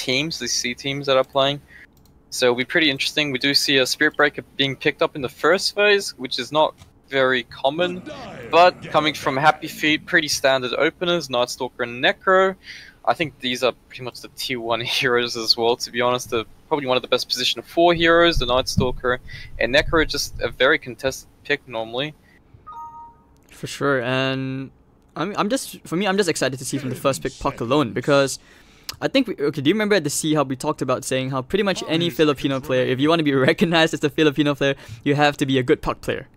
teams, these C teams that are playing. So it'll be pretty interesting. We do see a Spirit Breaker being picked up in the first phase, which is not very common, but coming from Happyfeet, pretty standard openers, Night Stalker and Necro. I think these are pretty much the tier 1 heroes as well, to be honest. They're probably one of the best position 4 heroes, the Night Stalker, and Necro just a very contested pick normally. For sure, and I'm just excited to see from the first pick Puck alone, because I think, do you remember at the C how we talked about saying how pretty much any Filipino player, if you want to be recognized as a Filipino player, you have to be a good Puck player.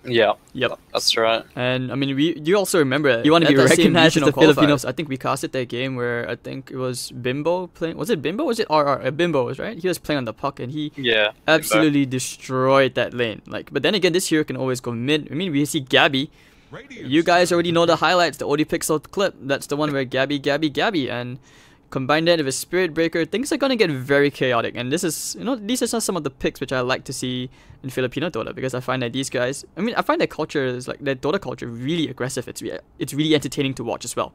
Yeah, yep, that's right. And I mean, you also remember you want to be recognized as the Filipinos. I think we casted that game where I think it was Bimbo playing. Was it Bimbo? Was it RR? Bimbo was right. He was playing on the puck and he absolutely destroyed that lane. Like, but then again, this hero can always go mid. I mean, we see Gabby. You guys already know the highlights, the OD Pixel clip. That's the one where Gabby, and combine that with a Spirit Breaker, things are gonna get very chaotic. And this is, these are just some of the picks which I like to see in Filipino Dota, because I find that these guys, I find their culture is like their Dota culture really aggressive. It's really entertaining to watch as well.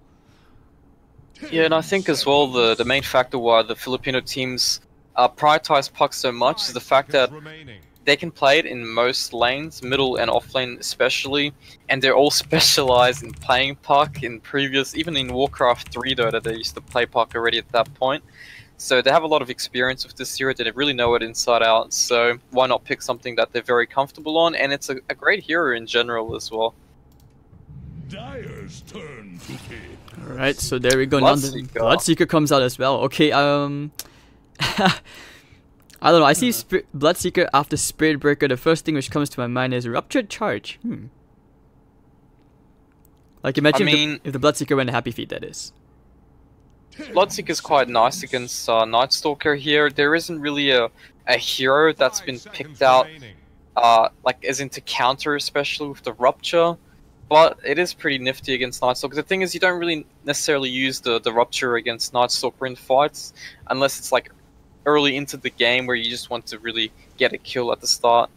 Yeah, and I think as well the main factor why the Filipino teams prioritize puck so much is the fact that they can play it in most lanes, middle and off lane especially, and they're all specialized in playing puck. In previous, even in Warcraft 3 Dota, they used to play puck already at that point. So they have a lot of experience with this hero, they really know it inside out, so why not pick something that they're very comfortable on, and it's a great hero in general as well. Dire's turn to pick. Alright, so there we go. Bloodseeker comes out as well. Okay, I don't know, I see Bloodseeker after Spirit Breaker, the first thing which comes to my mind is Ruptured Charge. Like, imagine if the Bloodseeker went Happyfeet, that is. Bloodseeker is quite nice against Night Stalker here. There isn't really a hero that's been picked out, like as into counter, especially with the Rupture. But it is pretty nifty against Night Stalker. The thing is, you don't really necessarily use the Rupture against Night Stalker in fights, unless it's like early into the game where you just want to really get a kill at the start.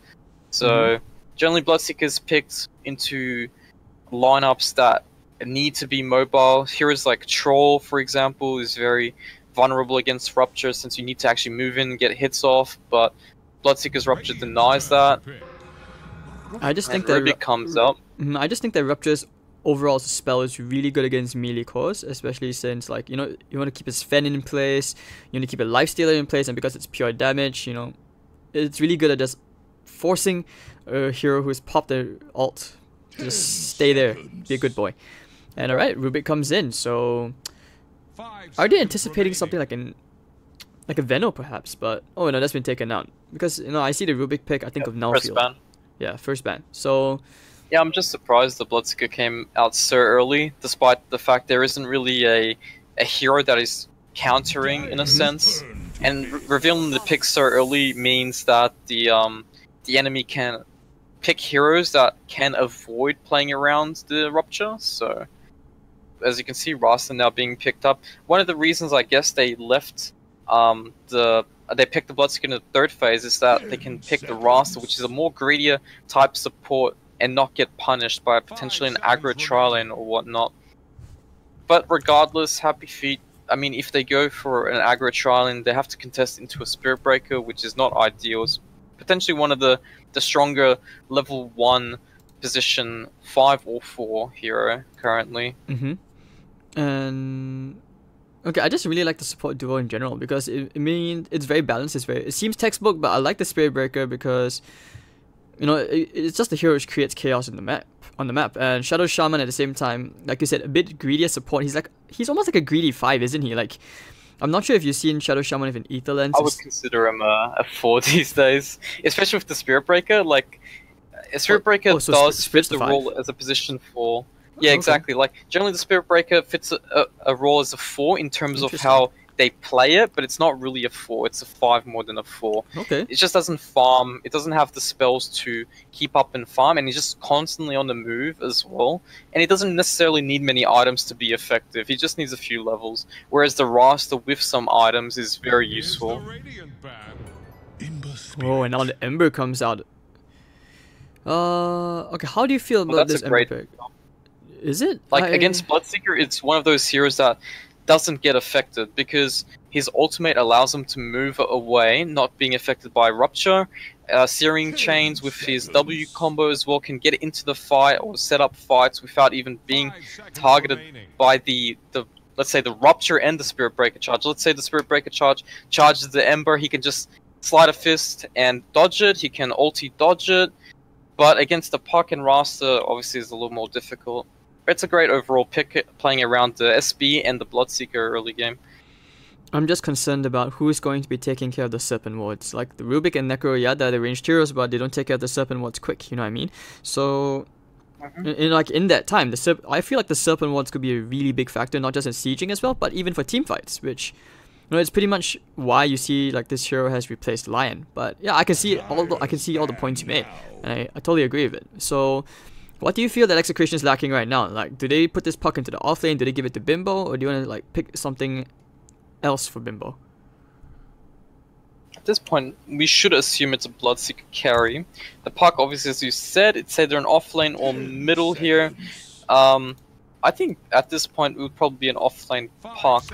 So generally Bloodseeker is picked into lineups that need to be mobile. Heroes like Troll, for example, is very vulnerable against Rupture since you need to actually move in and get hits off, but Bloodseeker's Rupture denies that. I just think that Rubik comes up. I just think that Rupture's overall spell is really good against melee cores, especially since, like, you want to keep his Fen in place, you want to keep a Lifestealer in place, and because it's pure damage, it's really good at just forcing a hero who's popped their ult to just stay there, be a good boy. And alright, Rubik comes in, so are they anticipating something like a Veno perhaps? But oh no, that's been taken out, because I see the Rubik pick, I think of Nullfield. First ban. Yeah, first ban. So yeah, I'm just surprised the Bloodseeker came out so early, despite the fact there isn't really a hero that is countering in a sense. And revealing the pick so early means that the enemy can pick heroes that can avoid playing around the Rupture. So as you can see, Rasta now being picked up. One of the reasons I guess they left they picked the Bloodseeker in the third phase is that they can pick the Rasta, which is a more greedier type support, and not get punished by potentially an aggro trial lane or whatnot. But regardless, Happyfeet, if they go for an aggro trial lane, they have to contest into a Spirit Breaker, which is not ideal. It's potentially one of the stronger level 1 position 5 or 4 hero currently. And okay, I just really like the support duo in general, because it's very balanced. It seems textbook, but I like the Spirit Breaker because it's just a hero which creates chaos on the map. And Shadow Shaman at the same time, like you said, a bit greedier support. He's almost like a greedy 5, isn't he? Like, I'm not sure if you've seen Shadow Shaman with an Ether Lens. I would consider him a 4 these days, especially with the Spirit Breaker. Like, a Spirit Breaker does fit the role as a position 4. Yeah, exactly. Like, generally the Spirit Breaker fits a role as a 4 in terms of how they play it, but it's not really a 4, it's a 5 more than a 4. Okay. It just doesn't farm, it doesn't have the spells to keep up and farm, and he's just constantly on the move as well. And he doesn't necessarily need many items to be effective, he just needs a few levels. Whereas the Rasta with some items is very useful. Oh, and now the Ember comes out. Okay, how do you feel about this Ember pick? Is it? Like, against Bloodseeker, it's one of those heroes that doesn't get affected because his ultimate allows him to move away, not being affected by Rupture. Searing Chains with his W combo as well can get into the fight or set up fights without even being targeted by the let's say the Rupture and the Spirit Breaker charge. Let's say the Spirit Breaker charge charges the Ember, he can just slide a fist and dodge it, he can ulti dodge it, but against the Puck and Rasta obviously is a little more difficult. It's a great overall pick playing around the SB and the Bloodseeker early game. I'm just concerned about who's going to be taking care of the Serpent Wards. Like, the Rubik and Necro, yeah, they're the ranged heroes, but they don't take care of the Serpent Wards quick, you know what I mean? So, in that time, I feel like the Serpent Wards could be a really big factor, not just in sieging as well, but even for team fights, which, you know, it's pretty much why you see, like, this hero has replaced Lion. But, yeah, I can see all the points you made, and I totally agree with it. So, what do you feel that Execration is lacking right now? Like, do they put this puck into the offlane? Do they give it to Bimbo? Or do you want to, like, pick something else for Bimbo? At this point, we should assume it's a Bloodseeker carry. The puck, obviously, as you said, it's either an offlane or middle here. I think at this point it would probably be an offlane puck.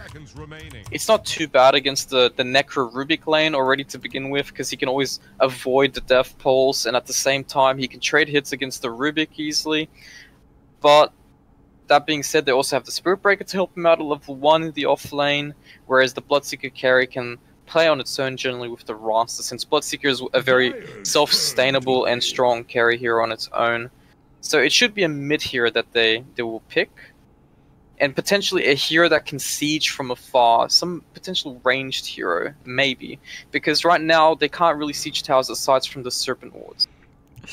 It's not too bad against the Necro Rubik lane already to begin with, because he can always avoid the Death Pulse, and at the same time he can trade hits against the Rubik easily. But that being said, they also have the Spirit Breaker to help him out at level 1 in the offlane, whereas the Bloodseeker carry can play on its own generally with the Rasta, since Bloodseeker is a very self-sustainable and strong carry hero on its own. So it should be a mid hero that they will pick, and potentially a hero that can siege from afar, some potential ranged hero, maybe, because right now they can't really siege towers aside from the Serpent Wards.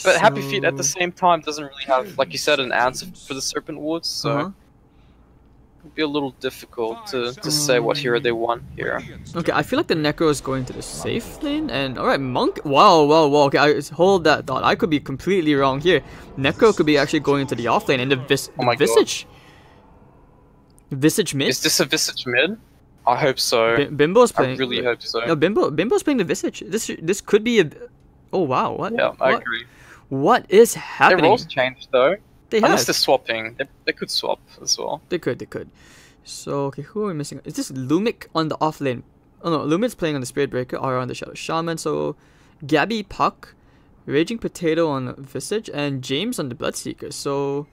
But Happyfeet at the same time doesn't really have, like you said, an answer for the Serpent Wards, so it would be a little difficult to say what hero they want here. Okay, I feel like the Necro is going to the safe lane, and alright, Monk. Wow, okay, hold that thought. I could be completely wrong here. Necro could be actually going into the off lane, and the Visage. Visage mid? Is this a Visage mid? I hope so. Bimbo's playing. I really hope so. No, Bimbo's playing the Visage. This could be a. Oh wow, what? Yeah, I agree. What is happening? Their roles changed though. Unless have. they're swapping. They could swap as well. They could. So, okay, who are we missing? Is this Lumic on the off lane? Oh no, Lumic's playing on the Spirit Breaker, or on the Shadow Shaman. So, Gabby, Puck, Raging Potato on Visage, and James on the Bloodseeker. So,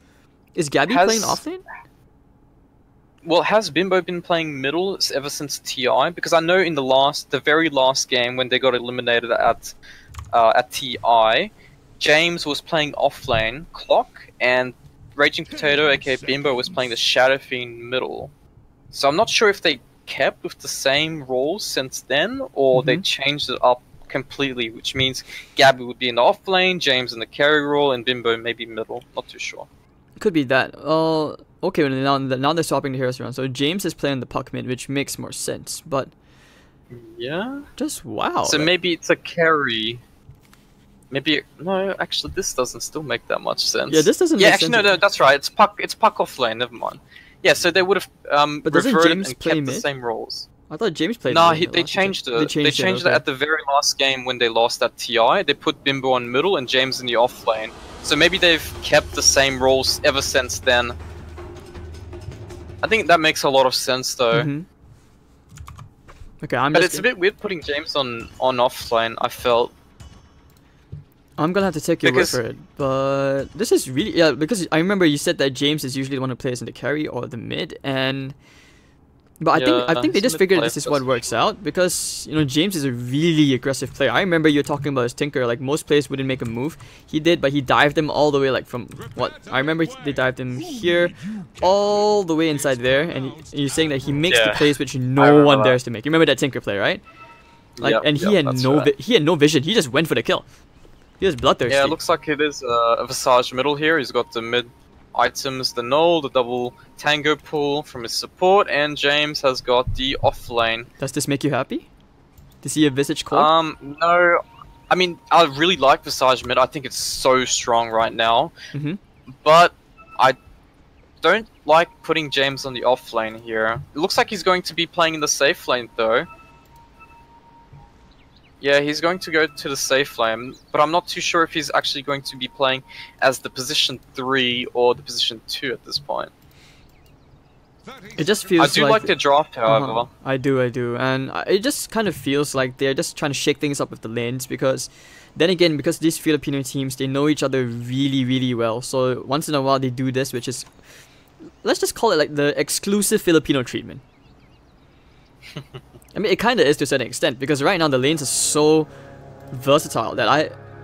is Gabby playing off lane? Well, has Bimbo been playing middle ever since TI? Because I know in the very last game when they got eliminated at TI, James was playing offlane Clock, and Raging Potato, aka Bimbo, was playing the Shadow Fiend middle. So I'm not sure if they kept with the same roles since then, or they changed it up completely, which means Gabby would be in the offlane, James in the carry role, and Bimbo maybe middle. Not too sure. Could be that. Okay, now they're swapping the heroes around. So James is playing the puck mid, which makes more sense, but yeah, just wow. So maybe it's a carry. Maybe no. Actually, this doesn't still make that much sense. Yeah, this doesn't. Yeah, actually, no, that's right. It's puck offlane. Never mind. Yeah, so they would have but reverted James and kept the same roles. I thought James played. No, they changed it. They changed it at the very last game when they lost at TI. They put Bimbo on middle and James in the offlane. So maybe they've kept the same roles ever since then. I think that makes a lot of sense, though. Okay, but it's a bit weird putting James on offlane, I felt. I'm gonna have to take your word for it, but this is really because I remember you said that James is usually the one who plays in the carry or the mid, but I think they just figured this is what works out, because you know James is a really aggressive player. I remember you talking about his Tinker, like most players wouldn't make a move. He did, but he dived him all the way, like from what I remember they dived him here all the way inside there, and you're saying that he makes the plays which no one dares to make. You remember that Tinker play, right? Like, and he had no vision. He just went for the kill. He was bloodthirsty. Yeah, it looks like it is a Visage middle here. He's got the mid items, the null, the double tango pull from his support, and James has got the offlane. Does this make you happy to see a Visage core? No. I mean, I really like Visage mid. I think it's so strong right now. But I don't like putting James on the offlane here. It looks like he's going to be playing in the safe lane though. Yeah, he's going to go to the safe lane, but I'm not too sure if he's actually going to be playing as the position 3 or the position 2 at this point. It just feels I do like the draft, however. I do, and it just kind of feels like they're just trying to shake things up with the lanes because, then again, because these Filipino teams, they know each other really, really well. So once in a while they do this, which is, let's just call it like the exclusive Filipino treatment. I mean, it kind of is to a certain extent because right now the lanes are so versatile that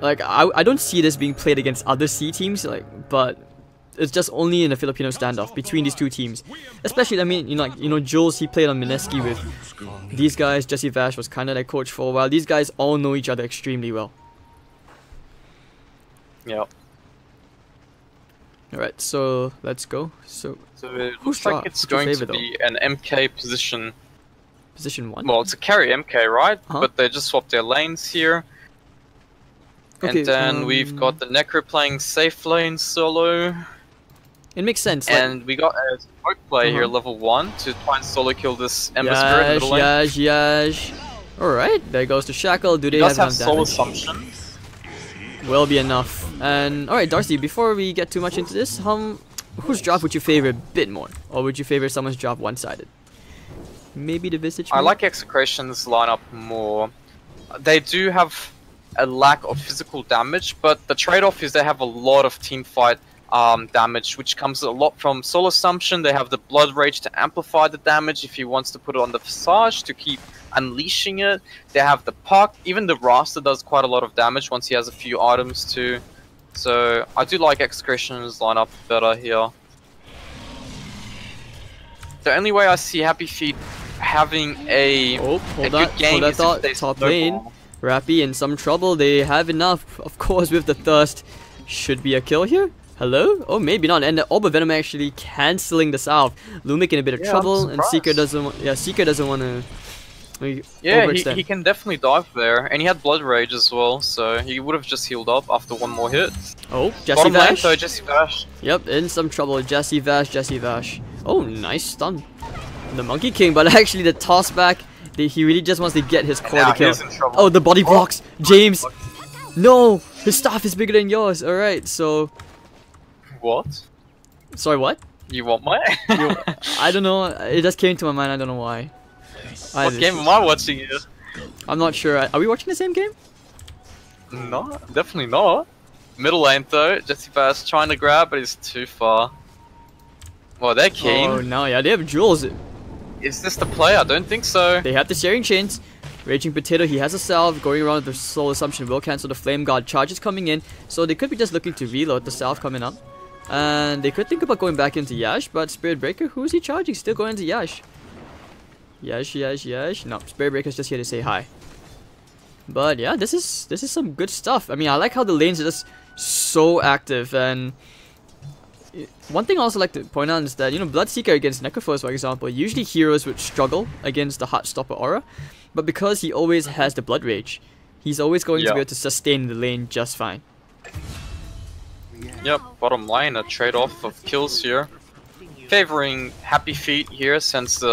I don't see this being played against other C teams, but it's just only in a Filipino standoff between these two teams. Especially, I mean, Jules, he played on Mineski with these guys. Jesse Vash was kind of their coach for a while. These guys all know each other extremely well. Yep. Alright, so let's go. So it looks like it's going to be an MK position. Position 1? Well, it's a carry MK, right? But they just swapped their lanes here. Okay, and then we've got the Necro playing safe lane solo. It makes sense. And we got a smoke play here, level 1, to try and solo kill this Ember Spirit in the middle lane. Yash. Alright, there goes the Shackle. Do they have enough soul damage? Assumption. Will be enough. And alright, Darcy, before we get too much into this, whose draft would you favor a bit more? Or would you favor someone's draft one-sided? Maybe the Visage? I like Execration's lineup more. They do have a lack of physical damage, but the trade-off is they have a lot of teamfight damage, which comes a lot from Soul Assumption. They have the Blood Rage to amplify the damage if he wants to put it on the Visage to keep unleashing it. They have the Puck. Even the Rasta does quite a lot of damage once he has a few items too. So I do like Execration's lineup better here. The only way I see Happyfeet having a good game is if they top lane. Rappy in some trouble. They have enough, of course, with the Thirst. Should be a kill here. Hello? Oh, maybe not. And the Orb of Venom actually cancelling the Salve. Lumic in a bit of trouble, and Seeker doesn't want to. Yeah, he can definitely dive there, and he had Blood Rage as well, so he would have just healed up after one more hit. Oh, Jesse Vash. So Jesse Vash. Yep, in some trouble. Jesse Vash. Oh, nice stun. The Monkey King, but actually the toss back, he really just wants to get his core to kill. Oh, the body blocks. James. No, his staff is bigger than yours. Alright, so. What? Sorry, what? You want my? I don't know. It just came to my mind. I don't know why. What game am I watching here? I'm not sure. Are we watching the same game? No, definitely not. Middle lane though, Jesse Bass trying to grab, but he's too far. Well, they're keen. Oh no, yeah, they have jewels. Is this the play? I don't think so. They have the sharing chains. Raging Potato, he has a salve. Going around with the Soul Assumption will cancel the Flame Guard. Charges coming in, so they could be just looking to reload the salve coming up. And they could think about going back into Yash, but Spirit Breaker, who is he charging? Still going into Yash. Yash. No, Spirit Breaker's just here to say hi. But yeah, this is some good stuff. I mean, I like how the lanes are just so active. And one thing I also like to point out is that, Bloodseeker against Necrophos, for example, usually heroes would struggle against the Heartstopper aura. But because he always has the Blood Rage, he's always going to be able to sustain the lane just fine. Yep, bottom line, a trade-off of kills here. Favoring Happyfeet here since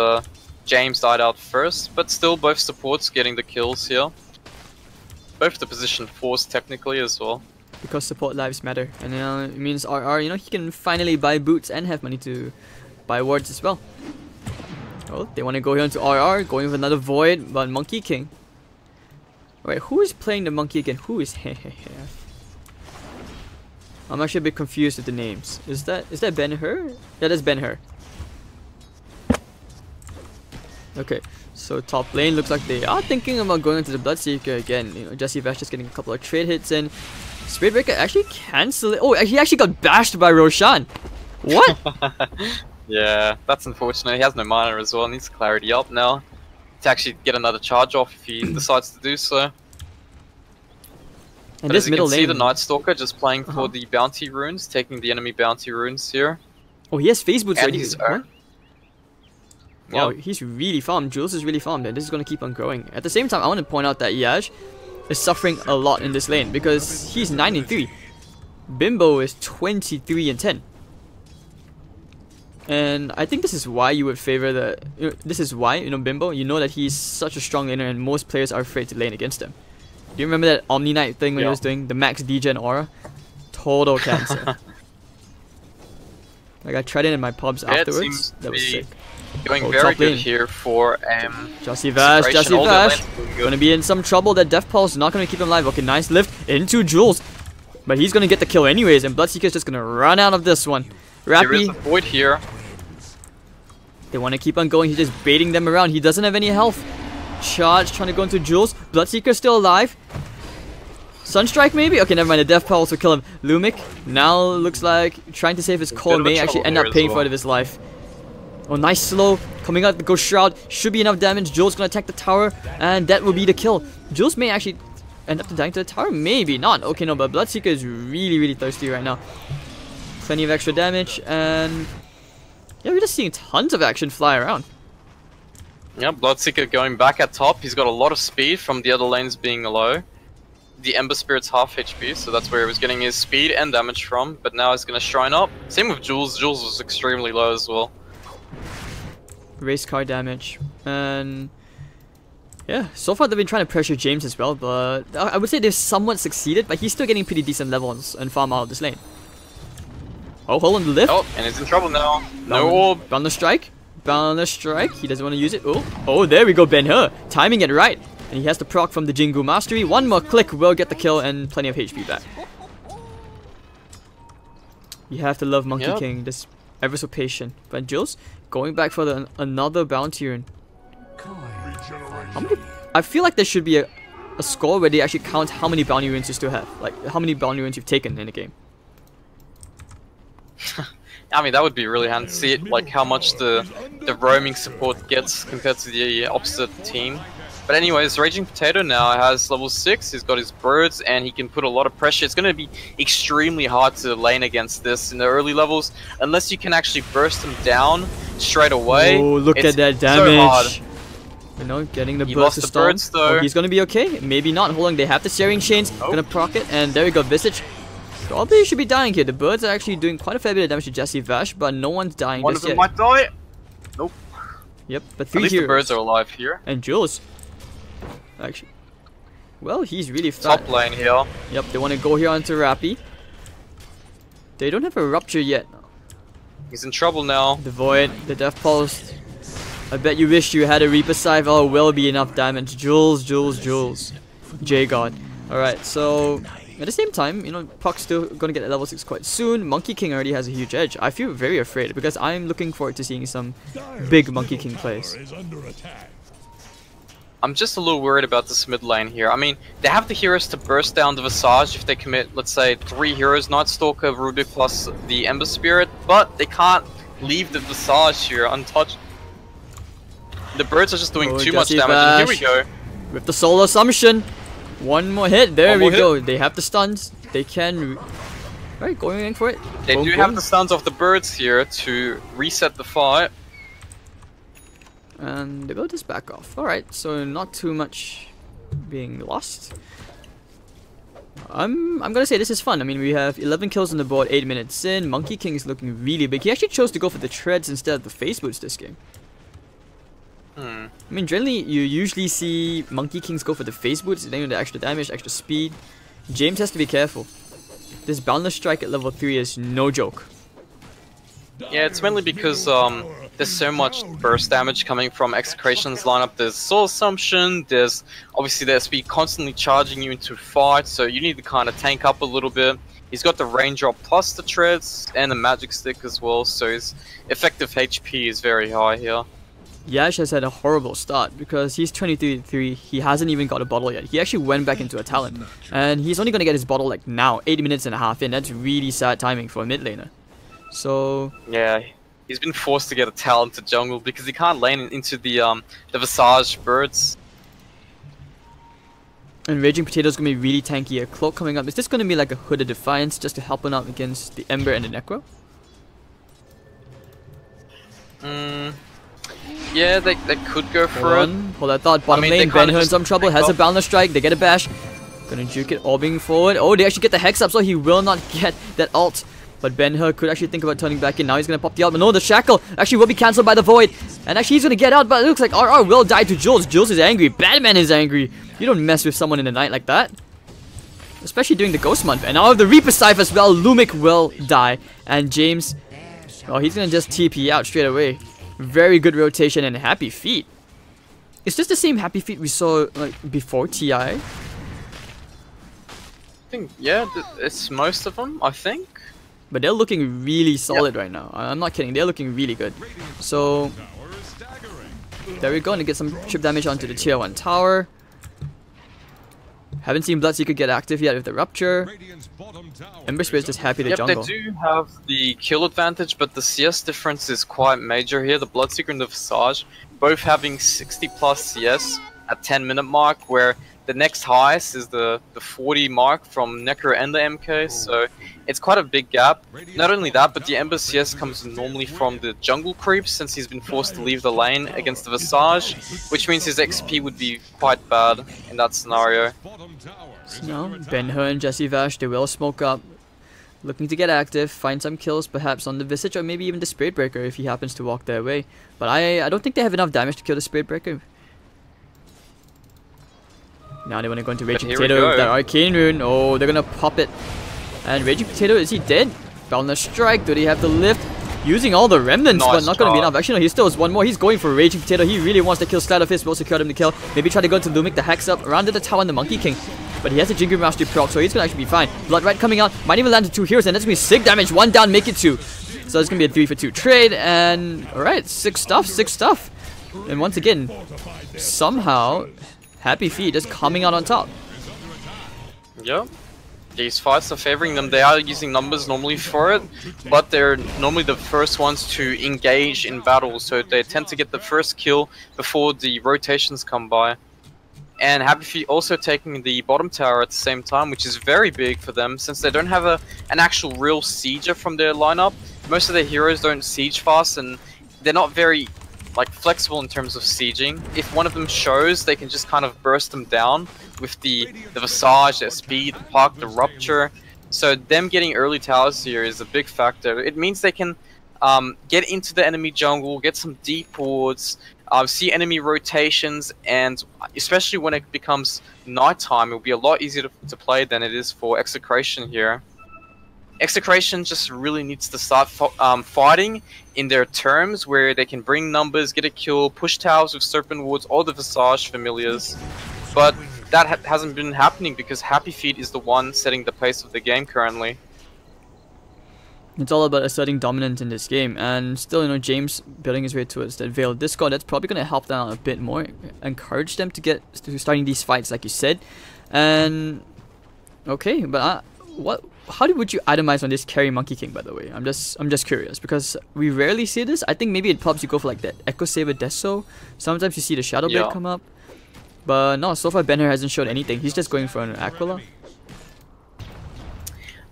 James died out first, but still both supports getting the kills here. Both the position 4s technically as well. Because support lives matter, and it means RR, he can finally buy boots and have money to buy wards as well. Oh, they want to go here into RR, going with another Void, but Monkey King. Wait, who is playing the Monkey again? Who is I'm actually a bit confused with the names. Is that Ben-Hur? Yeah, that's Ben-Hur. Okay, so top lane looks like they are thinking about going into the Bloodseeker again. Jesse Vash just getting a couple of trade hits and Spirit Breaker actually cancel it. Oh, he actually got bashed by Roshan. What? Yeah, that's unfortunate. He has no mana as well. Needs clarity up now to actually get another charge off if he decides to do so. And but this as you middle can lane, see, the Night Stalker just playing for the bounty runes, taking the enemy bounty runes here. Oh, he has phase boots already. Wow, Yep. he's really farmed. Jules is really farmed, and this is going to keep on growing. At the same time, I want to point out that Yash is suffering a lot in this lane because he's 9-3. Bimbo is 23-10. And I think this is why you would favor the. This is why, Bimbo, you know that he's such a strong laner and most players are afraid to lane against him. Do you remember that Omni Knight thing when he was doing the max degen aura? Total cancer. Like I tried it in my pubs afterwards. That was sick. Going very good here for Jesse Vash. Gonna be in some trouble. That Death Pulse is not gonna keep him alive. Okay, nice lift into Jules. But he's gonna get the kill anyways, and Bloodseeker's just gonna run out of this one. Rappy. There is a void here. They want to keep on going. He's just baiting them around. He doesn't have any health. Charge, trying to go into Jules. Bloodseeker's still alive. Sunstrike maybe? Okay, never mind. The Death Pulse will kill him. Lumic now looks like trying to save his core. May actually end up paying for it of his life. Oh, nice slow. Coming out the Ghost Shroud. Should be enough damage. Jules gonna attack the tower, and that will be the kill. Jules may actually end up dying to the tower. Maybe not. Okay, no, but Bloodseeker is really, really thirsty right now. Plenty of extra damage, and yeah, we're just seeing tons of action fly around. Yeah, Bloodseeker going back at top. He's got a lot of speed from the other lanes being low. The Ember Spirit's half HP, so that's where he was getting his speed and damage from. But now he's going to shrine up. Same with Jules. Jules was extremely low as well. Race car damage. And yeah, so far they've been trying to pressure James as well. But I would say they've somewhat succeeded. But he's still getting pretty decent levels and farm out of this lane. Oh, hold on the lift. Oh, and he's in trouble now. No orb. Boundless Strike. Boundless Strike. He doesn't want to use it. Oh, there we go, Ben-Hur. Timing it right. And he has the proc from the Jingu Mastery. One more click will get the kill and plenty of HP back. You have to love Monkey King. Just ever so patient. But Jules, going back for another bounty rune. I feel like there should be a score where they actually count how many bounty runes you still have. Like, how many bounty runes you've taken in a game. I mean, that would be really handy to see it, like how much the roaming support gets compared to the opposite team. But anyways, Raging Potato now has level 6, he's got his birds, and he can put a lot of pressure. It's going to be extremely hard to lane against this in the early levels, unless you can actually burst him down straight away. Oh, look at that damage. So hard. You know, getting the burst to stun. Birds, though. Oh, he's going to be okay. Maybe not. Hold on, they have the Searing Chains. Going to proc it, and there we go, Visage. Probably should be dying here. The birds are actually doing quite a fair bit of damage to Jesse Vash, but no one's dying One just of them yet. might die. Nope. Yep, but 3 At least heroes. the birds are alive here. And Jules. Actually. Well, he's really fat. Top lane here. Yep, they want to go here onto Rappy. They don't have a Rupture yet. He's in trouble now. The Void, the Death Pulse. I bet you wish you had a Reaper Scythe. Oh, will be enough damage. Jules. J-God. Alright, so at the same time, you know, Puck's still gonna get at level 6 quite soon. Monkey King already has a huge edge. I feel very afraid because I'm looking forward to seeing some big Monkey King plays. I'm just a little worried about this mid lane here. I mean, they have the heroes to burst down the Visage if they commit, let's say, 3 heroes, Night Stalker, Rubik plus the Ember Spirit, but they can't leave the Visage here untouched. The birds are just doing too much damage, and here we go. With the Soul Assumption. One more hit. There we go. They have the stuns. They can... Alright, going in for it. They do have the stuns of the birds here to reset the fight. And they will just back off. Alright, so not too much being lost. I'm gonna say this is fun. I mean, we have 11 kills on the board, 8 minutes in. Monkey King is looking really big. He actually chose to go for the treads instead of the face boots this game. I mean, generally, you usually see Monkey Kings go for the face boots, then with the extra damage, extra speed. James has to be careful. This Boundless Strike at level 3 is no joke. Yeah, it's mainly because there's so much burst damage coming from Execration's lineup. There's Soul Assumption, there's obviously their speed constantly charging you into fights, so you need to kind of tank up a little bit. He's got the Raindrop plus the treads and the Magic Stick as well, so his effective HP is very high here. Yash has had a horrible start because he's 23-3, he hasn't even got a bottle yet. He actually went back into a talent, and he's only going to get his bottle like now, 8 minutes and a half in. That's really sad timing for a mid laner. So... yeah, he's been forced to get a talent to jungle because he can't lane into the Visage birds. And Raging Potato's going to be really tanky. A Cloak coming up. Is this going to be like a Hood of Defiance just to help him out against the Ember and the Necro? Yeah, they could go for it. Hold that thought. Bottom lane, Ben-Hur in some trouble, has a Boundless Strike, they get a bash. Gonna juke it, orbing forward. Oh, they actually get the Hex up, so he will not get that ult. But Ben-Hur could actually think about turning back in. Now he's gonna pop the ult, but no, the Shackle actually will be cancelled by the Void. And actually he's gonna get out, but it looks like RR will die to Jules. Jules is angry, Batman is angry. You don't mess with someone in the night like that. Especially during the Ghost Month. And now the Reaper Scythe as well, Lumic will die. And James Oh, he's gonna just TP out straight away. Very good rotation and Happyfeet. Is this the same Happyfeet we saw like before TI? I think, yeah, it's most of them, I think. But they're looking really solid right now. I'm not kidding, they're looking really good. So, there we go, and get some chip damage onto the tier 1 tower. Haven't seen Bloodseeker get active yet with the Rupture. Ember Spirit's just happy to jungle. They do have the kill advantage, but the CS difference is quite major here. The Bloodseeker and the Visage both having 60 plus CS at 10-minute mark, where the next highest is the 40 mark from Necro and the MK, so it's quite a big gap. Not only that, but the Ember CS comes normally from the jungle creeps, since he's been forced to leave the lane against the Visage, which means his XP would be quite bad in that scenario. So now, Ben-Hur and Jesse Vash, they will smoke up, looking to get active, find some kills perhaps on the Visage, or maybe even the Spirit Breaker if he happens to walk their way. But I don't think they have enough damage to kill the Spirit Breaker. Now they want to go into Raging Potato with that Arcane Rune. Oh, they're gonna pop it. And Raging Potato, is he dead? Boundless Strike, do they have the lift? Using all the remnants, but not gonna be enough. Actually, no, he still has one more. He's going for Raging Potato. He really wants to kill Sleight of Fist, will secure him to kill. Maybe try to go to Lumic, the Hex up, around to the tower and the Monkey King. But he has a Jingle Mastery proc, so he's gonna actually be fine. Blood Right coming out, might even land to 2 heroes, and that's gonna be sick damage. 1 down, make it 2. So it's gonna be a 3-for-2 trade, and alright, sick stuff. And once again, somehow, Happyfeet is coming out on top. Yep. These fights are favoring them. They are using numbers normally for it, but they're normally the first ones to engage in battle, so they tend to get the first kill before the rotations come by. And Happyfeet also taking the bottom tower at the same time, which is very big for them, since they don't have an actual real sieger from their lineup. Most of their heroes don't siege fast, and they're not very flexible in terms of sieging. If one of them shows, they can just kind of burst them down with the Visage, their speed, the Puck, the Rupture. So them getting early towers here is a big factor. It means they can get into the enemy jungle, get some deep wards, see enemy rotations, and especially when it becomes nighttime, it'll be a lot easier to play than it is for Execration here. Execration just really needs to start fighting in their terms, where they can bring numbers, get a kill, push towers with Serpent Wards or the Visage familiars. But that hasn't been happening because Happyfeet is the one setting the pace of the game currently. It's all about asserting dominance in this game, and still, you know, James building his way towards that Veiled Discord. That's probably going to help them out a bit more, encourage them to get to starting these fights, like you said. And okay, but how would you itemize on this carry Monkey King, by the way? I'm just curious, because we rarely see this. I think maybe it pops you go for like that Echo Saber Deso. Sometimes you see the Shadow Blade come up. But no, so far Ben-Hur hasn't shown anything. He's just going for an Aquila.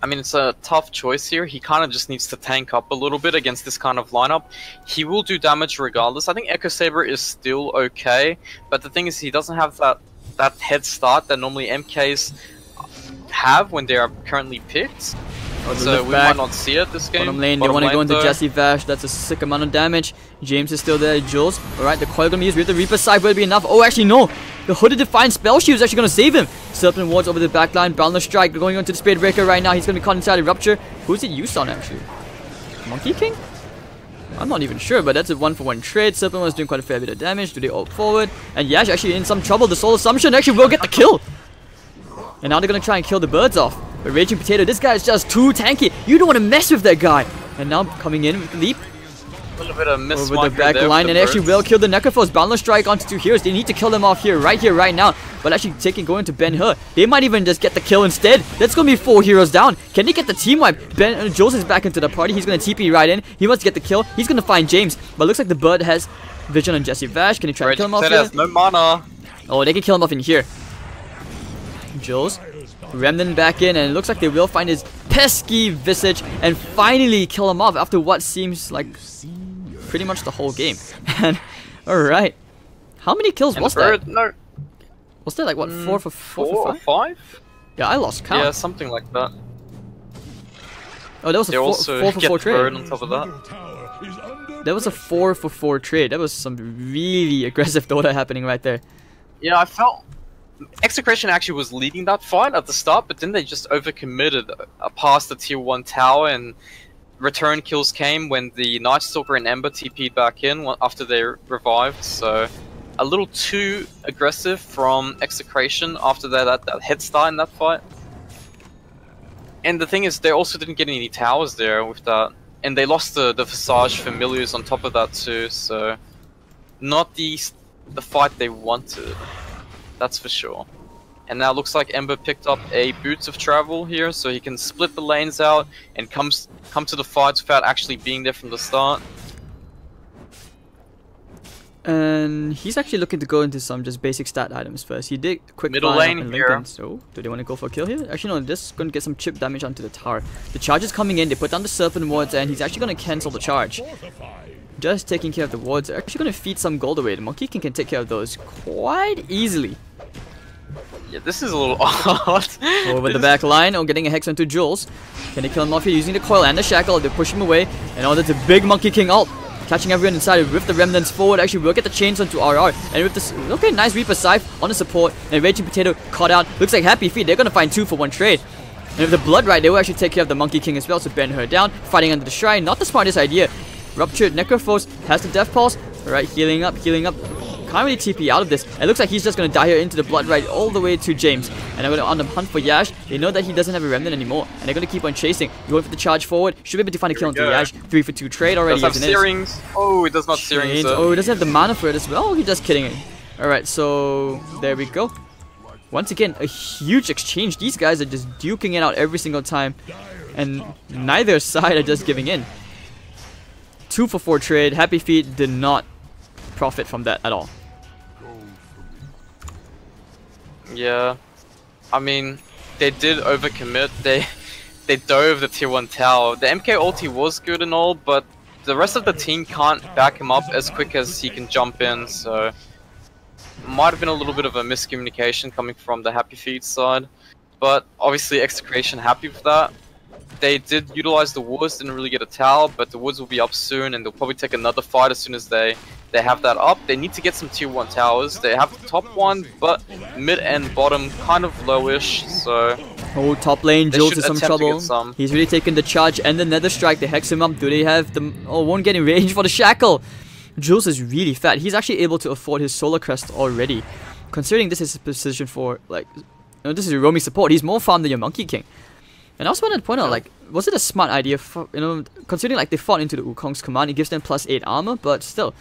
I mean, it's a tough choice here. He kind of just needs to tank up a little bit against this kind of lineup. He will do damage regardless. I think Echo Saber is still okay, but the thing is he doesn't have that head start that normally MKs have when they are currently picked. So we might not see it this game. Bottom lane, they want to go into Jesse Vash. That's a sick amount of damage. James is still there. Jules. Alright, the coil gonna be used with the Reaper side. Will it be enough? Oh, actually, no. The Hooded Defiant Spell Shield is actually gonna save him. Serpent Wards over the backline. Boundless Strike going on to the Spirit Breaker right now. He's gonna be caught inside a Rupture. Who's it used on, actually? Monkey King? I'm not even sure, but that's a 1-for-1 trade. Serpent was doing quite a fair bit of damage. Do they ult forward? And Yash actually in some trouble. The Soul Assumption actually will get the kill. And now they're gonna try and kill the birds off. But Raging Potato, this guy is just too tanky. You don't want to mess with that guy. And now coming in with the leap. A little bit of miss over the back line, and actually will kill the Necrophos. Boundless Strike onto 2 heroes. They need to kill them off here, right now. But actually going to Ben-Hur. They might even just get the kill instead. That's gonna be 4 heroes down. Can they get the team wipe? Jules is back into the party. He's gonna TP right in. He wants to get the kill. He's gonna find James. But looks like the bird has vision on Jesse Vash. Can he try to kill him off here? No mana. Oh, they can kill him off in here. Jules. Remnant back in, and it looks like they will find his pesky Visage and finally kill him off after what seems like pretty much the whole game. And alright, how many kills was that? No. Was that like what, 4 for 5? Yeah, I lost count. Yeah, something like that. Oh, that was a 4 for 4 trade. On top of that. 'That was a 4 for 4 trade. That was some really aggressive Dota happening right there. Yeah, I felt Execration actually was leading that fight at the start, but then they just overcommitted past the tier 1 tower, and return kills came when the Night Stalker and Ember TP'd back in after they revived, so a little too aggressive from Execration after that head start in that fight. And the thing is, they also didn't get any towers there with that, and they lost the Visage Familiars on top of that too, so not the fight they wanted, that's for sure. And now it looks like Ember picked up a Boots of Travel here, so he can split the lanes out and come to the fights without actually being there from the start. And he's actually looking to go into some just basic stat items first. He did quick middle lane here. So, do they want to go for a kill here? Actually, no, this is going to get some chip damage onto the tower. The charge is coming in, they put down the Serpent wards, and he's actually going to cancel the charge. Just taking care of the wards. They're actually going to feed some gold away. The Monkey King can take care of those quite easily. Yeah, this is a little odd. Over the back line, getting a Hex onto Jules. Can they kill him off here using the coil and the shackle? They push him away, and all that's a big Monkey King ult. Catching everyone inside with the remnants forward. Actually, we'll get the chains onto RR. And with this, okay, nice Reaper Scythe on the support. And Raging Potato caught out. Looks like Happyfeet, they're going to find 2 for 1 trade. And with the Blood Right, they will actually take care of the Monkey King as well. So bend her down, fighting under the Shrine. Not the smartest idea. Ruptured Necrophos has the Death Pulse. Alright, healing up, healing up. Can't really TP out of this. It looks like he's just going to die here into the Blood Right all the way to James. And they're going to on the hunt for Yash. They know that he doesn't have a remnant anymore. And they're going to keep on chasing. Going for the charge forward. Should be able to find a kill onto Yash. 3 for 2 trade already. Does have Searings. Oh, it does not Searings. Oh, he doesn't have the mana for it as well. He's just kidding it. Alright, so there we go. Once again, a huge exchange. These guys are just duking it out every single time. And neither side are just giving in. 2 for 4 trade. Happyfeet did not profit from that at all. Yeah, I mean, they did overcommit. They dove the tier 1 tower. The MK ulti was good and all, but the rest of the team can't back him up as quick as he can jump in, so might have been a little bit of a miscommunication coming from the Happyfeet side. But obviously Execration happy with that. They did utilize the woods, didn't really get a tower, but the woods will be up soon, and they'll probably take another fight as soon as they have that up. They need to get some tier 1 towers. They have the top one, but mid and bottom kind of lowish, so... Oh, top lane, Jules is some trouble. He's really taking the charge and the Nether Strike. They hex him up. Do they have the... Oh, won't get in range for the shackle. Jules is really fat. He's actually able to afford his Solar Crest already. Considering this is his position for, like... You know, this is a roaming support. He's more farm than your Monkey King. And I also wanted to point out, like, was it a smart idea for, you know, considering like they fought into the Wukong's command, it gives them +8 armor, but still,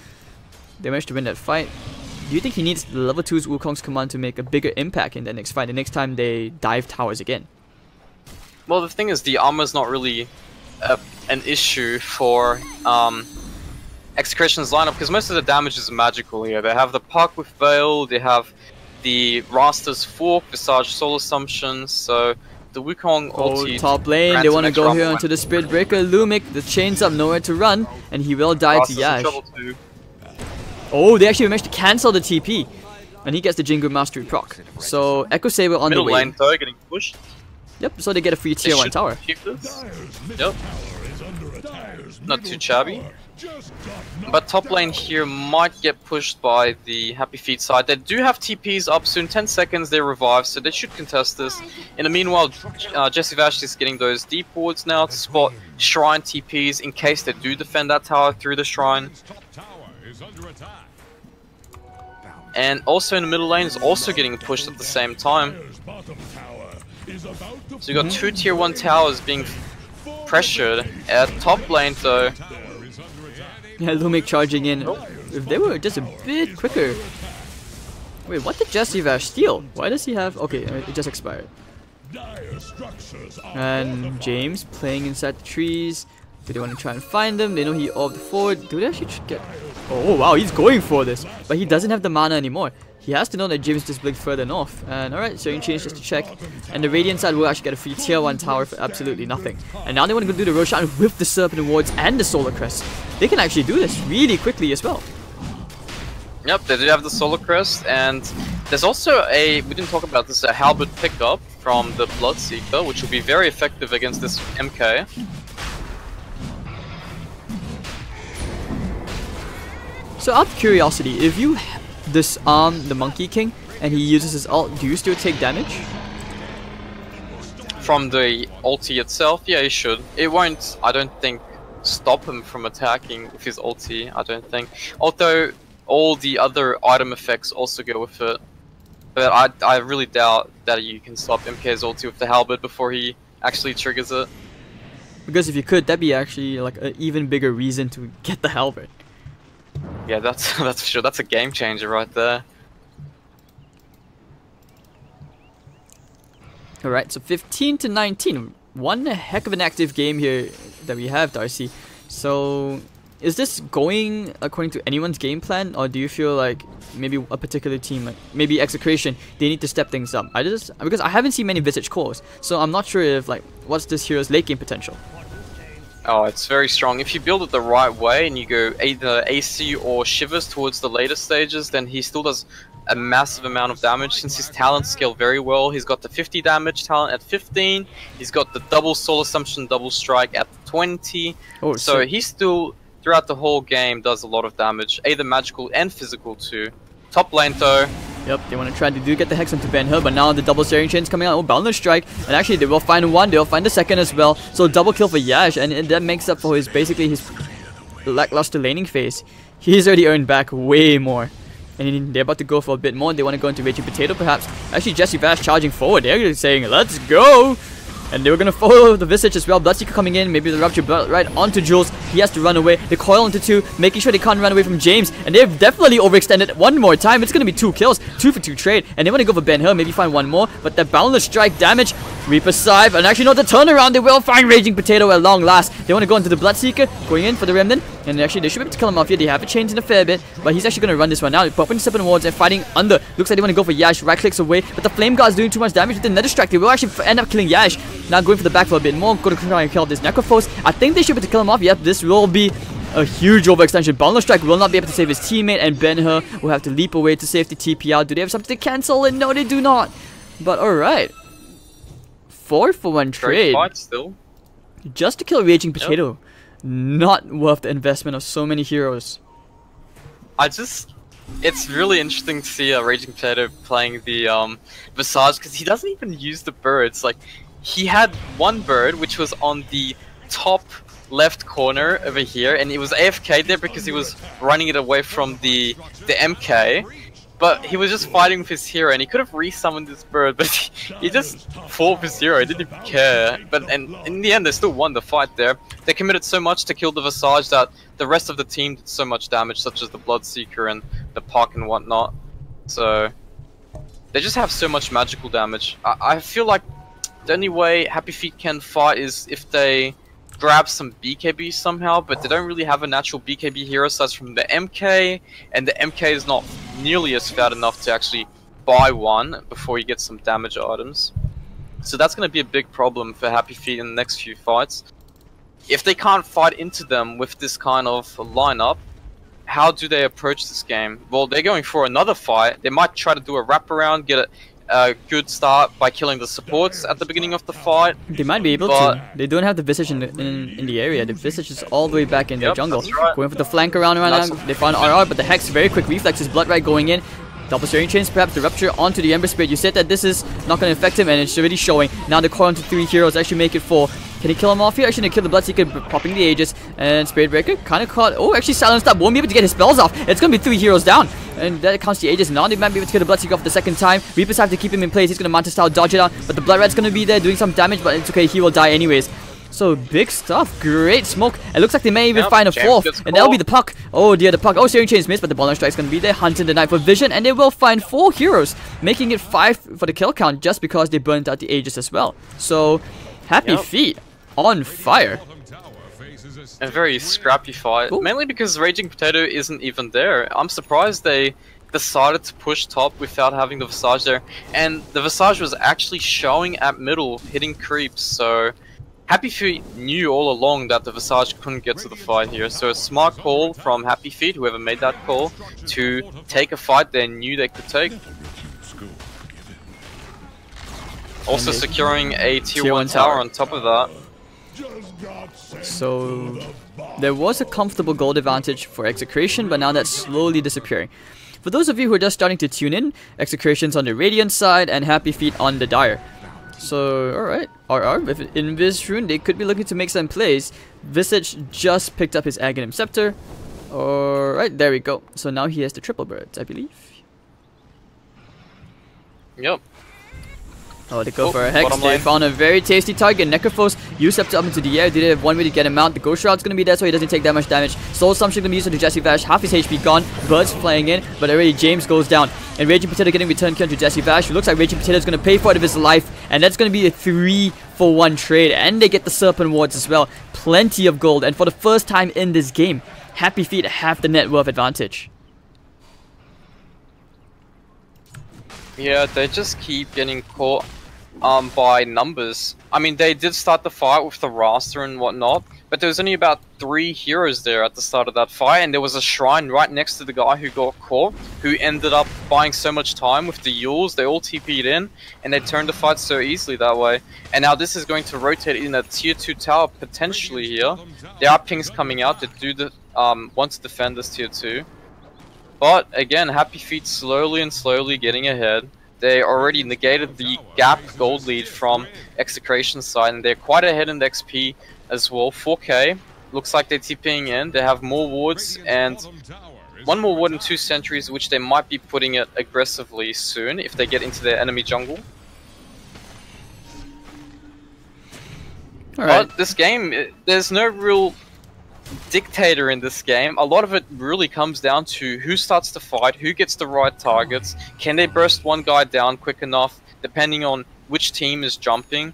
they managed to win that fight. Do you think he needs the level 2's Wukong's command to make a bigger impact in the next fight, the next time they dive towers again? Well, the thing is, the armor is not really an issue for Execration's lineup, because most of the damage is magical here. They have the Puck with Veil, they have the Rasta's Fork, Visage Soul Assumption, so... The Wukong ulti. Top lane, they want to go here onto the Spirit Breaker. Lumic, the chains up, nowhere to run, and he will die to Yash. Oh, they actually managed to cancel the TP, and he gets the Jingu Mastery proc. So Echo Saber on the way. Middle lane though, getting pushed. Yep, so they get a free tier 1 tower. Yep. Not too shabby. But top lane here might get pushed by the Happyfeet side. They do have TPs up soon, 10 seconds they revive, so they should contest this. In the meanwhile, Jesse Vash is getting those deep wards now to spot Shrine TPs in case they do defend that tower through the Shrine. And also in the middle lane is also getting pushed at the same time. So you got 2 tier 1 towers being pressured. At top lane though, yeah, Lumic charging in. If they were just a bit quicker. Wait, what did Jesse Vash steal? Why does he have... Okay, it just expired. And James playing inside the trees. Do they want to try and find them? They know he orbed forward. Do they actually get... Oh wow, he's going for this. But he doesn't have the mana anymore. He has to know that James just blinked further north. And alright, so you can change just to check. And the Radiant side will actually get a free tier 1 tower for absolutely nothing. And now they want to go do the Roshan with the Serpent Wards and the Solar Crest. They can actually do this really quickly as well. Yep, they do have the Solar Crest, and there's also a, we didn't talk about this, a Halberd pickup from the Bloodseeker, which will be very effective against this MK. So out of curiosity, if you disarm the Monkey King and he uses his ult, do you still take damage? From the ulti itself, yeah, you should. It won't, I don't think, stop him from attacking with his ulti, I don't think. Although all the other item effects also go with it. But I really doubt that you can stop MK's ulti with the halberd before he actually triggers it. Because if you could, that'd be actually like an even bigger reason to get the halberd. Yeah, that's for sure. That's a game changer right there. Alright, so 15 to 19. One heck of an active game here that we have, Darcy. So, is this going according to anyone's game plan, or do you feel like maybe a particular team, like maybe Execration, they need to step things up? Because I haven't seen many Visage calls, so I'm not sure if like what's this hero's late game potential. Oh, it's very strong. If you build it the right way and you go either AC or Shivers towards the later stages, then he still does a massive amount of damage since his talents scale very well. He's got the 50 damage talent at 15, he's got the double soul assumption, double strike at 20. Oh, so he still, throughout the whole game, does a lot of damage, either magical and physical too. Top lane though. Yep, they want to try to get the Hex onto Ben-Hur, but now the double Searing Chain's coming out. Oh, Boundless Strike. And actually, they will find one, they'll find the second as well. So double kill for Yash, and that makes up for basically his lackluster laning phase. He's already earned back way more. And they're about to go for a bit more. They want to go into Raging Potato perhaps. Actually, Jesse Vash charging forward. They're saying, let's go! And they were going to follow the Visage as well. Bloodseeker coming in. Maybe the Rupture right onto Jules. He has to run away. They coil into 2, making sure they can't run away from James. And they've definitely overextended one more time. It's going to be 2 kills. 2 for 2 trade. And they want to go for Ben-Hur. Maybe find one more. But that Boundless Strike damage. Reaper Scythe. And actually, not the turnaround. They will find Raging Potato at long last. They want to go into the Bloodseeker. Going in for the Remnant. And actually, they should be able to kill him off here. They have a change in a fair bit. But he's actually going to run this one now. Popping 7 wards and fighting under. Looks like they want to go for Yash. Right clicks away. But the Flame Guard's doing too much damage with the Nether Strike. They will actually end up killing Yash. Now going for the back for a bit more. Going to try and kill this Necrophos. I think they should be able to kill him off. Yep, this will be a huge overextension. Boundless Strike will not be able to save his teammate. And Ben-Hur will have to leap away to save the TP out. Do they have something to cancel it? No, they do not. But alright. 4 for 1 trade. Fight still. Just to kill Raging Potato. Yep. Not worth the investment of so many heroes. It's really interesting to see Raging Potato playing the Visage, because he doesn't even use the birds. Like, he had one bird which was on the top left corner over here, and it was AFK there because he was running it away from the MK. But he was just fighting with his hero, and he could have resummoned this bird, but he just fought with his hero. He didn't even care. And in the end, they still won the fight there. They committed so much to kill the Visage that the rest of the team did so much damage, such as the Bloodseeker and the Puck and whatnot. So they just have so much magical damage. I feel like the only way Happyfeet can fight is if they grab some BKB somehow, but they don't really have a natural BKB hero aside from the MK, and the MK is not nearly as fat enough to actually buy one before you get some damage items. So that's going to be a big problem for Happyfeet in the next few fights. If they can't fight into them with this kind of lineup, how do they approach this game? Well, they're going for another fight. They might try to do a wraparound, get a good start by killing the supports at the beginning of the fight. They might be able to. They don't have the Visage in the area. The Visage is all the way back in their jungle. Right. Going for the flank around now. They found RR, but the Hex, very quick reflexes. Blood right going in. Double Searing Chains, perhaps the Rupture onto the Ember Spirit. You said that this is not going to affect him, and it's already showing. Now the core onto 3 heroes, actually make it 4. Can he kill him off here? Actually, kill the Bloodseeker, popping the Aegis, and Spirit Breaker kind of caught. Oh, actually silenced up. Won't be able to get his spells off. It's going to be 3 heroes down, and that counts the Aegis. Now they might be able to kill the Bloodseeker off the second time. Reapers have to keep him in place. He's going to Manta style dodge it out, but the Blood Rat's going to be there doing some damage, but it's okay. He will die anyways. So big stuff, great smoke. It looks like they may even find a 4th, and that'll be the Puck. Oh dear, the Puck. Oh, Searing Chains missed, but the Boundless Strike's gonna be there, hunting the Night for vision, and they will find 4 heroes, making it 5 for the kill count just because they burnt out the Aegis as well. So Happyfeet on fire. A very scrappy fight, mainly because Raging Potato isn't even there. I'm surprised they decided to push top without having the Visage there, and the Visage was actually showing at middle, hitting creeps, so Happyfeet knew all along that the Visage couldn't get to the fight here, so a smart call from Happyfeet, whoever made that call, to take a fight they knew they could take. Also securing a tier 1 tower on top of that. So there was a comfortable gold advantage for Execration, but now that's slowly disappearing. For those of you who are just starting to tune in, Execration's on the Radiant side and Happyfeet on the Dire. So, alright. RR, with Invis Rune, they could be looking to make some plays. Visage just picked up his Aghanim Scepter. Alright, there we go. So now he has the triple birds, I believe. Yep. Oh, they go for a Hex. They found a very tasty target. Necrophos used Scepter up into the air. They did have one way to get him out. The Ghost Shroud's gonna be there so he doesn't take that much damage. Soul Assumption gonna be used to Jesse Vash. Half his HP gone. Birds flying in, but already James goes down. And Raging Potato getting return kill to Jesse Vash. It looks like Raging Potato is gonna pay for it of his life. And that's gonna be a 3-for-1 trade. And they get the Serpent Wards as well. Plenty of gold. And for the first time in this game, Happyfeet have the net worth advantage. Yeah, they just keep getting caught by numbers. I mean, they did start the fight with the roster and whatnot, but there was only about 3 heroes there at the start of that fight, and there was a shrine right next to the guy who got caught, who ended up buying so much time with the Yules. They all TP'd in, and they turned the fight so easily that way. And now this is going to rotate in a tier 2 tower potentially here. There are pings coming out that do the want to defend this tier 2. But again, Happyfeet slowly and slowly getting ahead. They already negated the gap gold lead from Execration side, and they're quite ahead in the XP as well. 4k. Looks like they're TPing in. They have more wards and 1 more ward and 2 sentries, which they might be putting it aggressively soon if they get into their enemy jungle. But this game, there's no real dictator in this game. A lot of it really comes down to who starts the fight, who gets the right targets, can they burst one guy down quick enough, depending on which team is jumping.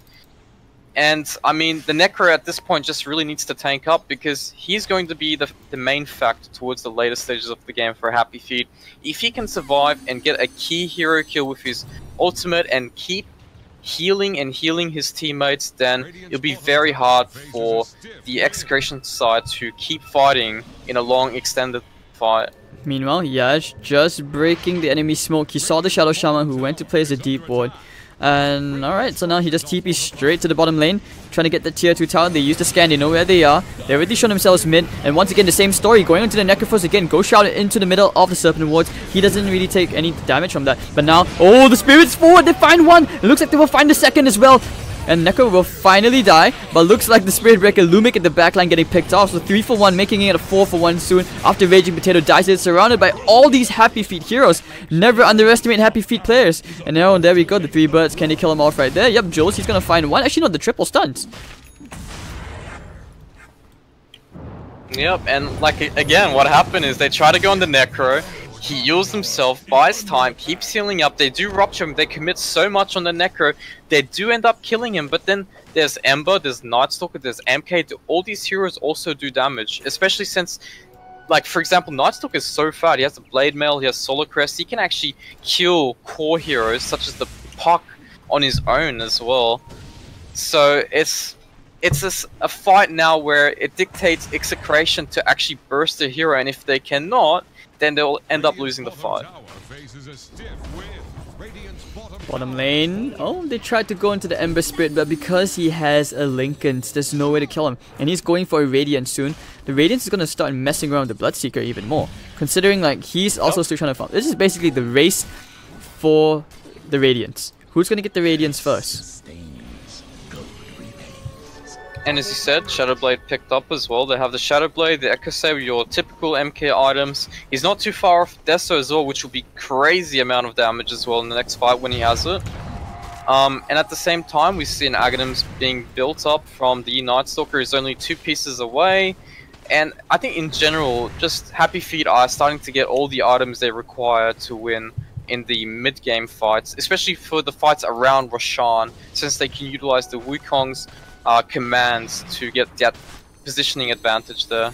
And I mean, the Necro at this point just really needs to tank up, because he's going to be the main factor towards the later stages of the game for Happyfeet. If he can survive and get a key hero kill with his ultimate and keep healing his teammates, then it'll be very hard for the Execration side to keep fighting in a long extended fight. Meanwhile, Yash just breaking the enemy smoke. He saw the Shadow Shaman who went to place a deep ward. And alright, so now he just TPs straight to the bottom lane, trying to get the tier 2 tower. They use the scan, they know where they are. They already shown themselves mid, and once again the same story, going into the Necrophos again. Ghost Shroud into the middle of the Serpent Wards. He doesn't really take any damage from that. But now, oh, the Spirit's forward, they find one! It looks like they will find the second as well. And Necro will finally die, but looks like the Spirit Breaker Lumic at the backline getting picked off. So 3-for-1, making it a 4-for-1 soon after Raging Potato dies. It's surrounded by all these Happyfeet heroes. Never underestimate Happyfeet players. And now, there we go, the 3 birds. Can they kill him off right there? Yep, Jules, he's gonna find one. Actually, no, the triple stuns. Yep, and like, again, what happened is they try to go on the Necro. He heals himself, buys time, keeps healing up. They do rupture him. They commit so much on the Necro. They do end up killing him. But then there's Ember, there's Nightstalker, there's MK. All these heroes also do damage. Especially since, like, for example, Nightstalker is so fat. He has the Blade Mail, he has Solar Crest. He can actually kill core heroes such as the Puck on his own as well. So it's a fight now where it dictates Execration to actually burst the hero. And if they cannot, then they'll end up losing the fight. Bottom lane. Oh, they tried to go into the Ember Spirit, but because he has a Linken's, there's no way to kill him. And he's going for a Radiance soon. The Radiance is going to start messing around with the Bloodseeker even more. Considering, like, he's also still trying to farm. This is basically the race for the Radiance. Who's going to get the Radiance first? And as you said, Shadowblade picked up as well. They have the Shadowblade, the Echo Saber, your typical MK items. He's not too far off Deso as well, which will be crazy amount of damage as well in the next fight when he has it. And at the same time, we see an Aghanims being built up from the Nightstalker. Is only 2 pieces away. And I think in general, just Happyfeet are starting to get all the items they require to win in the mid-game fights, especially for the fights around Roshan, since they can utilize the Wukong's commands to get that positioning advantage there.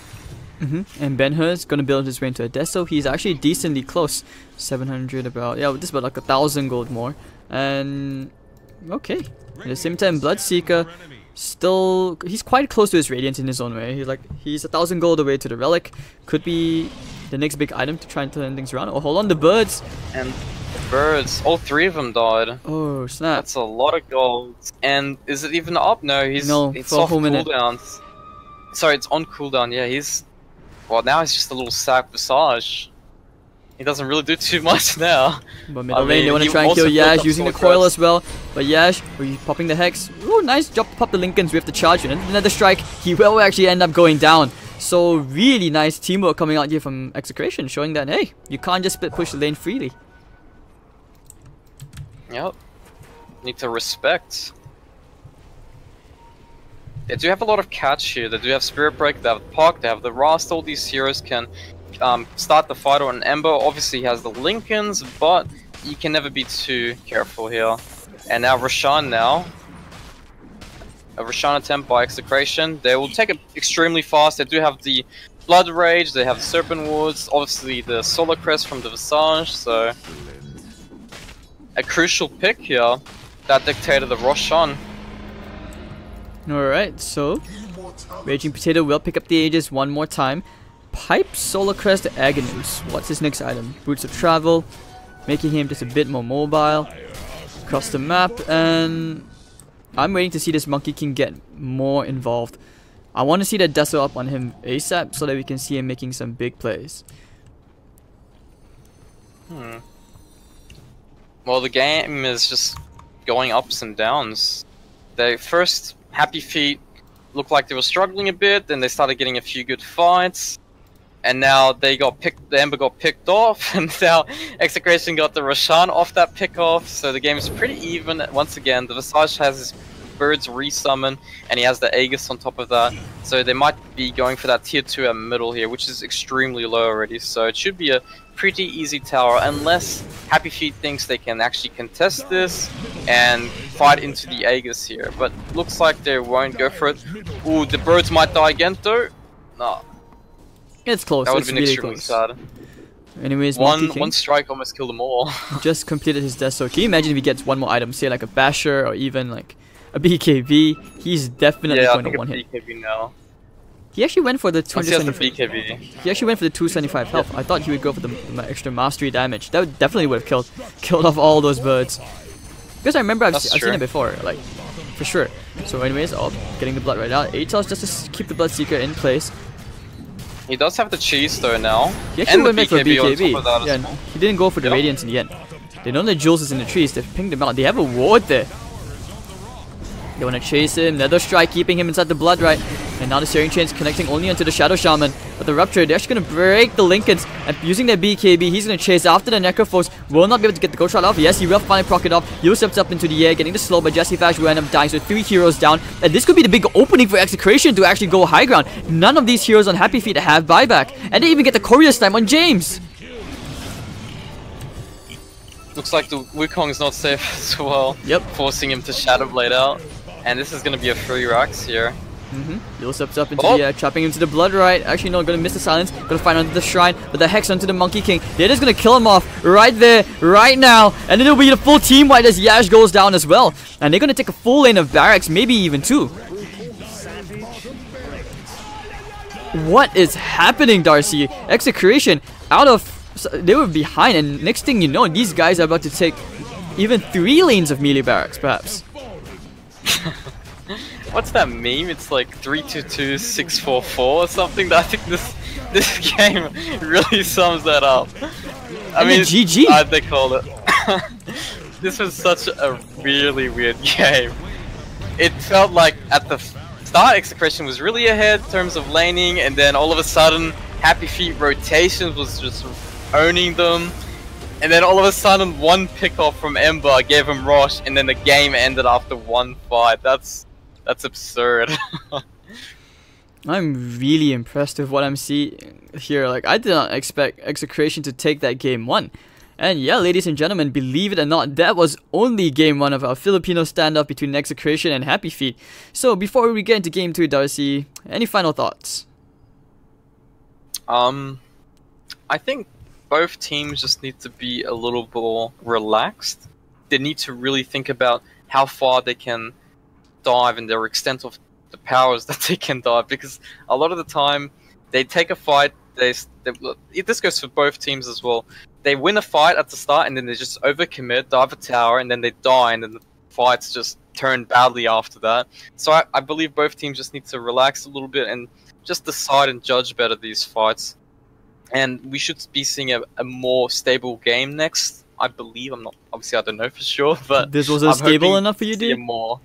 And Ben-Hur is gonna build his way into a Deso. He's actually decently close, 700 about, yeah, just about like 1,000 gold more. And okay, at the same time, Bloodseeker still, he's quite close to his Radiance in his own way. He's 1,000 gold away to the Relic. Could be the next big item to try and turn things around. Oh, hold on, the birds. And birds, all 3 of them died. Oh snap! That's a lot of gold. And is it even up? No, it's off cooldowns. Sorry, it's on cooldown. Yeah, well, now he's just a little sack Visage. he doesn't really do too much now. But middle lane, they want to try and kill Yash using the coil as well. But Yash, popping the Hex. Ooh, nice job to pop the Lincolns with the charge. And another strike, he will actually end up going down. So really nice teamwork coming out here from Execration, showing that, hey, you can't just split push the lane freely. Yep. Need to respect. They do have a lot of catch here. They do have Spirit Break, they have Puck, they have the Rust. All these heroes can start the fight on Ember. Obviously he has the Lincolns, but you can never be too careful here. And now Roshan now. A Roshan attempt by Execration. They will take it extremely fast. They do have the Blood Rage, they have the Serpent Woods, obviously the Solar Crest from the Visage, so a crucial pick here that dictated the Roshan. Alright, so Raging Potato will pick up the Aegis one more time. Pipe, Solar Crest, Aghanim. What's his next item? Boots of Travel, making him just a bit more mobile. Across the map, and I'm waiting to see this Monkey King get more involved. I want to see that Deso up on him ASAP so that we can see him making some big plays. Well, the game is just going ups and downs. They first, Happyfeet looked like they were struggling a bit, then they started getting a few good fights, and now they got picked. The Ember got picked off, and now Execration got the Roshan off that pick off. So the game is pretty even once again. The Visage has his birds resummon, and he has the Aegis on top of that. So they might be going for that tier 2 at middle here, which is extremely low already. So it should be a pretty easy tower, unless Happyfeet thinks they can actually contest this and fight into the Aegis here. But looks like they won't go for it. Ooh, the birds might die again though. No. It's close. That would have been really extremely close. sad. Anyways, one strike almost killed them all. Just completed his death. So can you imagine if he gets one more item, say like a Basher or even like a BKB? He's definitely going to one hit. BKB now. He actually went for the 275. BKB. He actually went for the 275 health. I thought he would go for the extra mastery damage. That definitely would have killed off all those birds. Because I remember I've seen it before, like for sure. So anyways, getting the blood right now. Atos just to keep the Bloodseeker in place. He does have the cheese though now. He actually went for BKB. Yeah, he didn't go for the Radiance in the end. They know the Jules is in the trees. They've pinged him out. They have a ward there. They want to chase him. Nether Strike keeping him inside the blood right. And now the Searing Chain's connecting only onto the Shadow Shaman. But the Rupture, they're actually going to break the Lincolns. And using their BKB, he's going to chase after the Necrophos. Will not be able to get the Ghost Shot off. Yes, he will finally proc it off. Yul steps up into the air, getting the slow, but Jesse Fash will end up dying. So 3 heroes down. And this could be the big opening for Execration to actually go high ground. None of these heroes on Happyfeet have buyback. And they even get the Courier Slam on James. Looks like the Wukong is not safe as well. Yep. Forcing him to Shadow Blade out. And this is going to be a free Rax here. Yul steps up into the air, chopping him to the blood right. Actually, no, gonna miss the silence. Gonna find onto the shrine, but the Hex onto the Monkey King. They're just gonna kill him off right there, right now. And then it'll be the full team wipe as Yash goes down as well. And they're gonna take a full lane of barracks, maybe even 2. What is happening, Darcy? Execration out of... They were behind, and next thing you know, these guys are about to take even 3 lanes of melee barracks, perhaps. What's that meme? It's like 322 644 or something. I think this game really sums that up. I mean, GG. They call it. This was such a really weird game. It felt like at the start, Execration was really ahead in terms of laning, and then all of a sudden, Happyfeet rotations was just owning them. And then all of a sudden, one pick-off from Ember gave him Rosh, and then the game ended after 1 fight. That's absurd. I'm really impressed with what I'm seeing here. Like, I did not expect Execration to take that game 1. And yeah, ladies and gentlemen, believe it or not, that was only game 1 of our Filipino standoff between Execration and Happyfeet. So before we get into game 2, Darcy, any final thoughts? I think both teams just need to be a little more relaxed. They need to really think about how far they can dive and their extent of the powers that they can dive, because a lot of the time they take a fight, this goes for both teams as well, they win a fight at the start and then they just overcommit, dive a tower, and then they die, and then the fights just turn badly after that. So I believe both teams just need to relax a little bit and just decide and judge better these fights. and we should be seeing a more stable game next. I believe. I'm not, obviously I don't know for sure, but this wasn't stable enough for you, dude. More.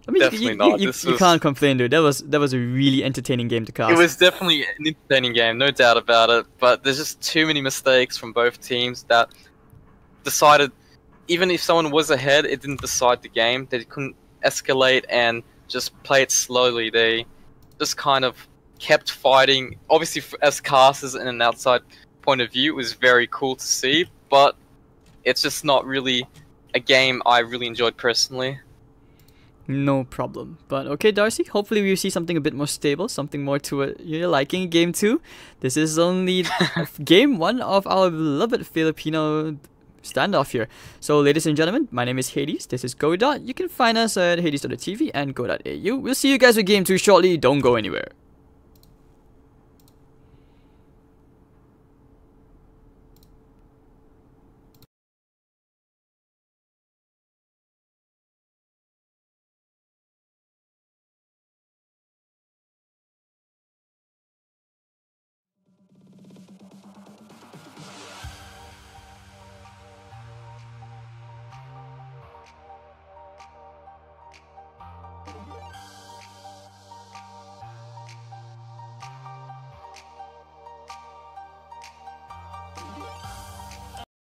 I mean, you can't complain, dude. That was a really entertaining game to cast. It was definitely an entertaining game, no doubt about it. But there's just too many mistakes from both teams that decided, even if someone was ahead, it didn't decide the game. They couldn't escalate and just play it slowly. They just kind of kept fighting. Obviously, as casters in an outside point of view, it was very cool to see, but it's just not really a game I really enjoyed personally. No problem. But okay, Darcy, hopefully we see something a bit more stable, something more to your liking in Game 2. This is only Game 1 of our beloved Filipino standoff here. So, ladies and gentlemen, my name is Hades. This is Godot. You can find us at hades.tv and go.au. We'll see you guys with Game 2 shortly. Don't go anywhere.